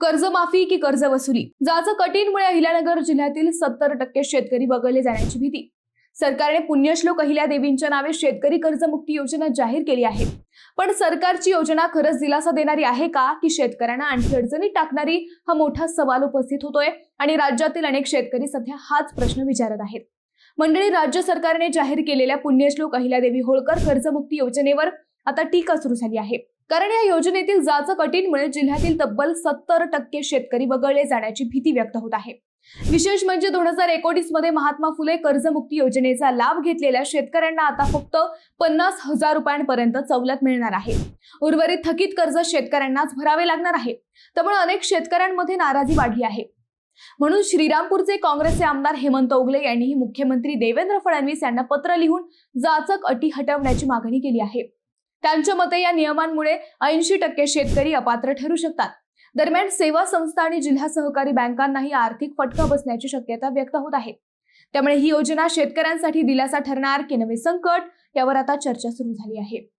कर्जमाफी की कर्ज वसुली, जाचं कटींमुळे अहिल्यानगर जिल्ह्यातील 70% शेतकरी वगळले जाण्याची भीती. सरकारने पुण्यश्लोक अहिल्यादेवींच्या नावे शेतकरी कर्जमुक्ती योजना जाहीर केली आहे. पण सरकारची योजना खरंच दिलासा देणारी आहे का, की शेतकऱ्यांना आणखी अडचणीत टाकणारी, हा मोठा सवाल उपस्थित होतोय. आणि राज्यातील अनेक शेतकरी सध्या हाच प्रश्न विचारत आहेत. मंडळी, राज्य सरकारने जाहीर केलेल्या पुण्यश्लोक अहिल्यादेवी होळकर कर्जमुक्ती योजनेवर आता टीका सुरू झाली आहे. कारण या योजनेतील जाचं कटींमुळे जिल्ह्यातील तब्बल 70% शेतकरी वगळले जाण्याची भीती व्यक्त होत आहे. विशेष म्हणजे 2019 मध्ये महात्मा फुले कर्जमुक्ती योजनेचा लाभ घेतलेल्या शेतकऱ्यांना आता फक्त 50,000 रुपयांपर्यंत सवलत मिळणार आहे. उर्वरित थकीत कर्ज शेतकऱ्यांनाच भरावे लागणार आहे. त्यामुळे अनेक शेतकऱ्यांमध्ये नाराजी वाढली आहे. म्हणून श्रीरामपूरचे काँग्रेसचे आमदार हेमंत ओगले यांनीही मुख्यमंत्री देवेंद्र फडणवीस यांना पत्र लिहून जाचक अटी हटवण्याची मागणी केली आहे. त्यांच्या मते या नियमांमुळे 80% शेतकरी अपात्र ठरू शकतात. दरम्यान सेवा संस्था आणि जिल्हा सहकारी बँकांनाही आर्थिक फटका बसण्याची शक्यता व्यक्त होत आहे. त्यामुळे ही योजना शेतकऱ्यांसाठी दिलासा ठरणार की नवे संकट, यावर आता चर्चा सुरू झाली आहे.